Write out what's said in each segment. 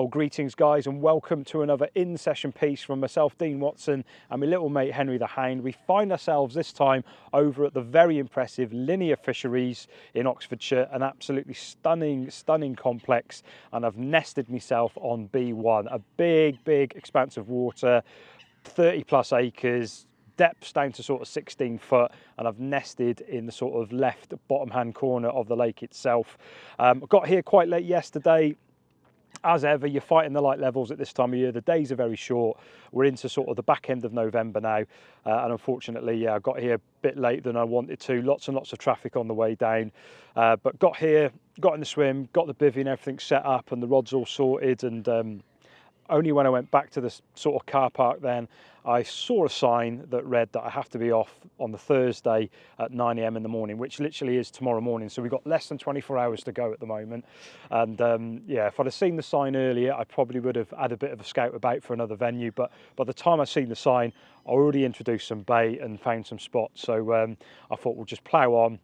Well, greetings guys, and welcome to another in-session piece from myself, Dean Watson, and my little mate Henry the Hound. We find ourselves this time over at the very impressive SNR Fisheries in Oxfordshire, an absolutely stunning complex, and I've nested myself on B1, a big expanse of water, 30 plus acres, depths down to sort of 16 foot, and I've nested in the sort of left bottom hand corner of the lake itself. I got here quite late yesterday. As ever, you're fighting the light levels at this time of year. The days are very short. We're into sort of the back end of November now, and unfortunately, I got here a bit later than I wanted to. Lots and lots of traffic on the way down, but got here, got in the swim, got the bivvy and everything set up, and the rods all sorted, and only when I went back to the sort of car park then, I saw a sign that read that I have to be off on the Thursday at 9 AM in the morning, which literally is tomorrow morning. So we've got less than 24 hours to go at the moment. And yeah, if I'd have seen the sign earlier, I probably would have had a bit of a scout about for another venue. But by the time I seen the sign, I already introduced some bait and found some spots. So I thought we'll just plough on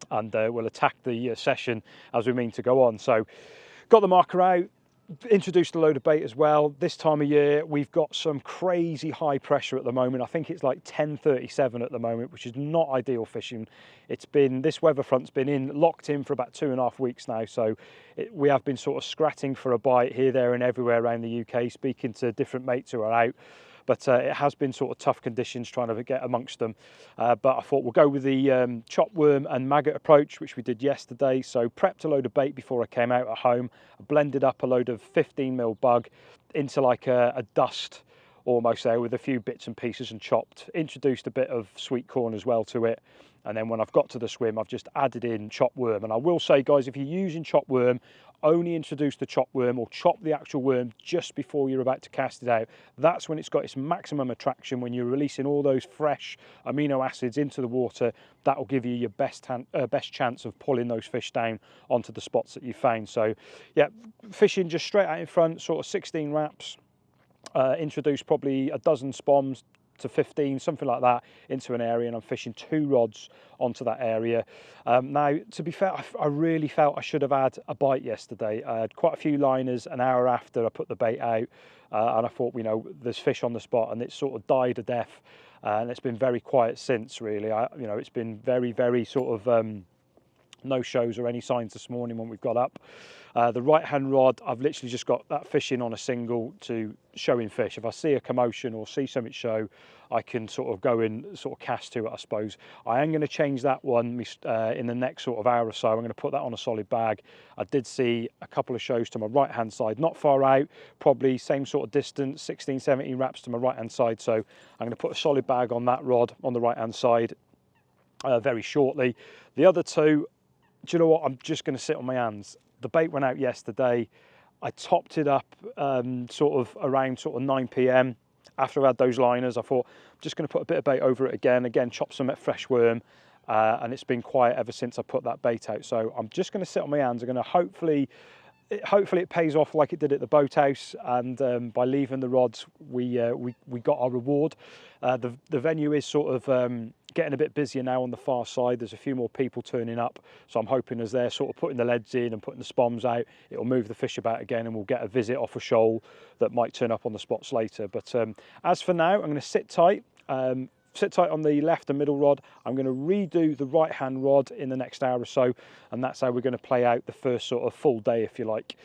and we'll attack the session as we mean to go on. So got the marker out. Introduced a load of bait as well. This time of year we've got some crazy high pressure at the moment. I think it's like 10:37 at the moment, which is not ideal fishing. This weather front's been locked in for about 2.5 weeks now, so we have been sort of scratting for a bite here, there and everywhere around the UK, speaking to different mates who are out. But it has been sort of tough conditions trying to get amongst them. But I thought we'll go with the chop worm and maggot approach, which we did yesterday. So prepped a load of bait before I came out at home. I blended up a load of 15mm bug into like a dust almost there with a few bits and pieces and chopped. Introduced a bit of sweet corn as well to it. And then when I've got to the swim, I've just added in chop worm. And I will say, guys, if you're using chop worm, only introduce the chop worm or chop the actual worm just before you're about to cast it out. That's when it's got its maximum attraction, when you're releasing all those fresh amino acids into the water. That will give you your best chance of pulling those fish down onto the spots that you found. So yeah, fishing just straight out in front, sort of 16 wraps. Introduce probably a dozen spoms to 15, something like that, into an area, and I'm fishing 2 rods onto that area. Now, to be fair, I really felt I should have had a bite yesterday. I had quite a few liners an hour after I put the bait out, and I thought, you know, there's fish on the spot, and it sort of died a death, and it's been very quiet since, really. It's been very sort of no shows or any signs this morning when we've got up. The right hand rod, I've literally just got that fishing on a single to showing fish. If I see a commotion or see something show, I can sort of go in, sort of cast to it, I suppose. I am going to change that one in the next sort of hour or so. I'm going to put that on a solid bag. I did see a couple of shows to my right hand side, not far out, probably same sort of distance, 16, 17 wraps to my right hand side. So I'm going to put a solid bag on that rod on the right hand side very shortly. The other two, do you know what? I'm just going to sit on my hands. The bait went out yesterday. I topped it up sort of around sort of 9 PM. After I had those liners, I thought I'm just going to put a bit of bait over it again, chop some fresh worm, and it's been quiet ever since I put that bait out. So I'm just going to sit on my hands. I'm going to hopefully it pays off like it did at the boathouse, and by leaving the rods, we got our reward. The venue is sort of getting a bit busier now on the far side. There's a few more people turning up, so I'm hoping as they're sort of putting the leads in and putting the spoms out, it'll move the fish about again, and we'll get a visit off a shoal that might turn up on the spots later. But as for now, I'm going to sit tight. Sit tight on the left and middle rod. I'm going to redo the right hand rod in the next hour or so, and that's how we're going to play out the first sort of full day, if you like.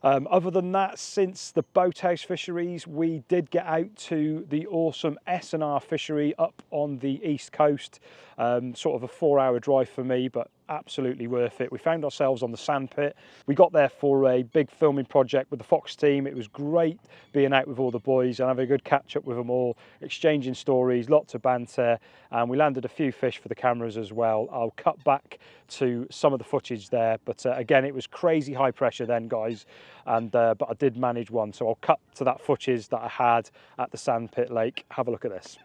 Other than that, since the boathouse fisheries, we did get out to the awesome SNR Fishery up on the east coast. Sort of a 4-hour drive for me, but absolutely worth it. We found ourselves on the sandpit. We got there for a big filming project with the Fox team. It was great being out with all the boys and having a good catch up with them all, exchanging stories, lots of banter, and we landed a few fish for the cameras as well. I'll cut back to some of the footage there, but again, it was crazy high pressure then, guys, and but I did manage one, so I'll cut to that footage that I had at the sandpit lake. Have a look at this.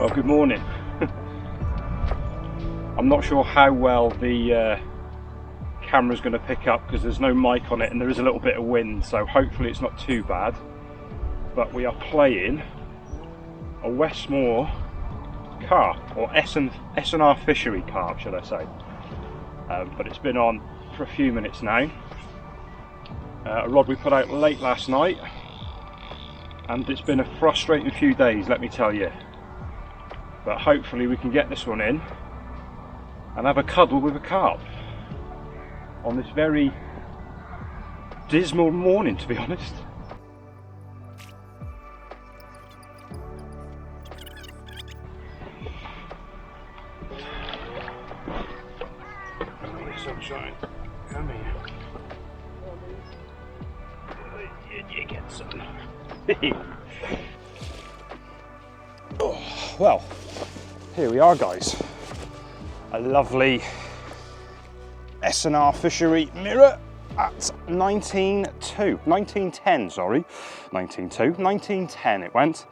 Well, good morning. I'm not sure how well the camera's going to pick up because there's no mic on it and there is a little bit of wind, so hopefully it's not too bad. But we are playing a Westmoor carp, or SNR Fishery carp, should I say. But it's been on for a few minutes now. A rod we put out late last night, and it's been a frustrating few days, let me tell you. But hopefully we can get this one in and have a cuddle with a carp on this very dismal morning, to be honest. Sunshine, come here. You get some. Oh, well, here we are, guys. A lovely SNR Fishery mirror at 1910 it went.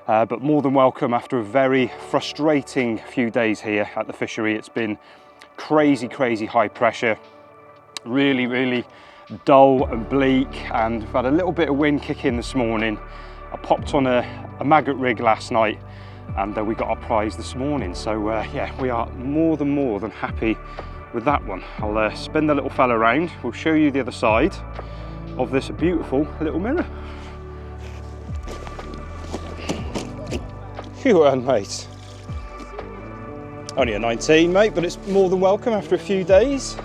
But more than welcome after a very frustrating few days here at the fishery. It's been crazy high pressure, really dull and bleak, and we've had a little bit of wind kick in this morning. I popped on a maggot rig last night, and we got our prize this morning, so yeah, we are more than happy with that one. I'll spin the little fella around. We'll show you the other side of this beautiful little mirror. Phew, mate. Only a 19, mate, but it's more than welcome after a few days.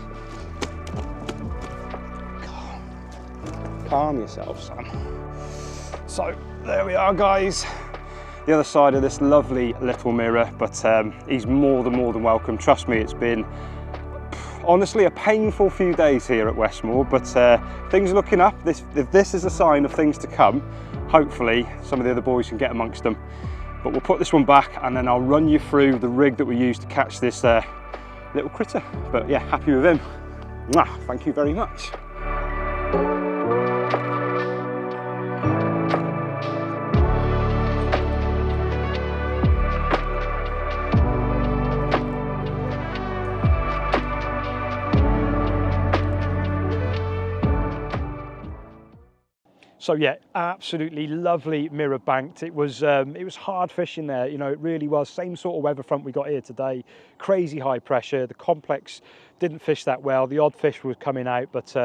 Calm yourself, son. So there we are, guys. The other side of this lovely little mirror, but he's more than welcome. Trust me, it's been honestly a painful few days here at Westmoor, but things are looking up. If this is a sign of things to come, hopefully some of the other boys can get amongst them. But we'll put this one back and then I'll run you through the rig that we used to catch this little critter. But yeah, happy with him. Mwah, thank you very much. So yeah, absolutely lovely mirror banked. It was hard fishing there, you know, it really was. Same sort of weather front we got here today. Crazy high pressure. The complex didn't fish that well. The odd fish was coming out, but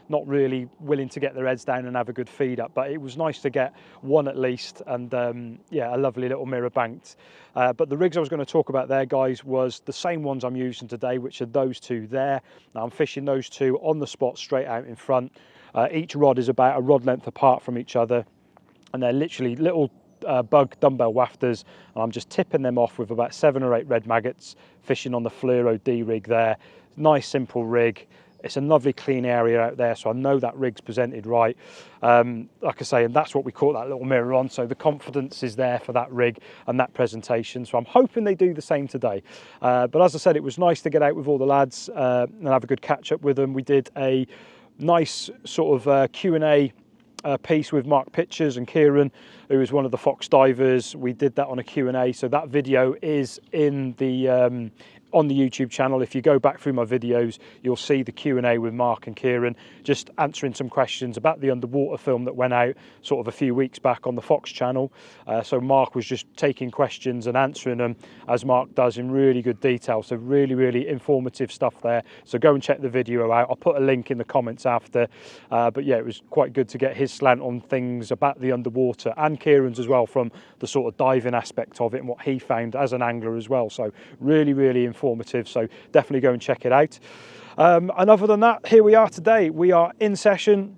not really willing to get their heads down and have a good feed up. But it was nice to get one at least, and yeah, a lovely little mirror banked. But the rigs I was going to talk about there, guys, was the same ones I'm using today, which are those two there. Now I'm fishing those two on the spot straight out in front. Each rod is about a rod length apart from each other, and they're literally little bug dumbbell wafters, and I'm just tipping them off with about 7 or 8 red maggots, fishing on the Fluoro D rig there. Nice simple rig. It's a lovely clean area out there, so I know that rig's presented right. Like I say, and that's what we caught that little mirror on, so the confidence is there for that rig and that presentation, so I'm hoping they do the same today. But as I said, it was nice to get out with all the lads and have a good catch up with them. We did a nice sort of Q&A piece with Mark Pitchers and Kieran, who is one of the fox divers. We did that on a Q&A, so that video is in the on the YouTube channel. If you go back through my videos, you'll see the Q&A with Mark and Kieran, just answering some questions about the underwater film that went out sort of a few weeks back on the Fox channel. So Mark was just taking questions and answering them, as Mark does, in really good detail. So really informative stuff there. So go and check the video out. I'll put a link in the comments after. But yeah, it was quite good to get his slant on things about the underwater, and Kieran's as well, from the sort of diving aspect of it and what he found as an angler as well. So really informative, so definitely go and check it out. And other than that, here we are today. We are in session,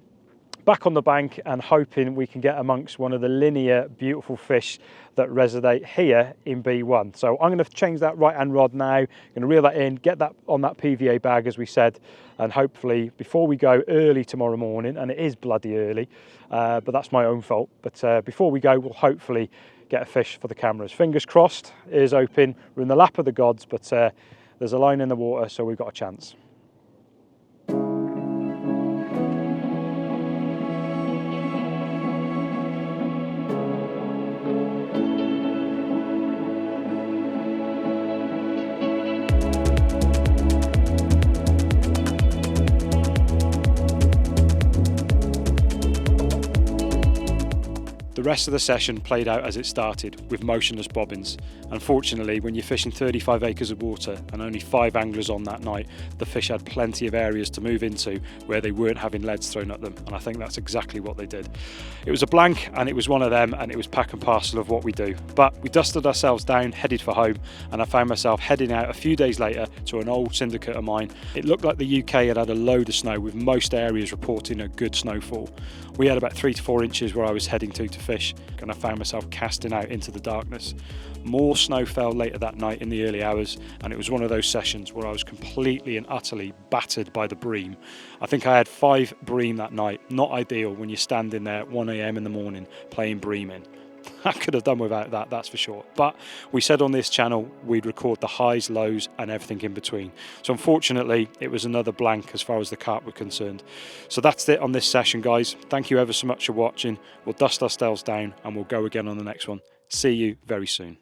back on the bank, and hoping we can get amongst one of the linear beautiful fish that resonate here in B1. So I'm going to change that right hand rod now, going to reel that in, get that on that PVA bag as we said, and hopefully before we go early tomorrow morning, and it is bloody early, but that's my own fault, but before we go we'll hopefully get a fish for the cameras. Fingers crossed, ears open, we're in the lap of the gods, but there's a line in the water, so we've got a chance. The rest of the session played out as it started, with motionless bobbins. Unfortunately, when you're fishing 35 acres of water and only 5 anglers on that night, the fish had plenty of areas to move into where they weren't having leads thrown at them, and I think that's exactly what they did. It was a blank, and it was one of them, and it was pack and parcel of what we do. But we dusted ourselves down, headed for home, and I found myself heading out a few days later to an old syndicate of mine. It looked like the UK had a load of snow, with most areas reporting a good snowfall. We had about 3 to 4 inches where I was heading to fish, and I found myself casting out into the darkness. More snow fell later that night in the early hours, and it was one of those sessions where I was completely and utterly battered by the bream. I think I had 5 bream that night. Not ideal when you're standing there at 1 AM in the morning playing breaming. I could have done without that, that's for sure. But we said on this channel we'd record the highs, lows and everything in between. So unfortunately it was another blank as far as the carp were concerned. So that's it on this session, guys. Thank you ever so much for watching. We'll dust ourselves down and we'll go again on the next one. See you very soon.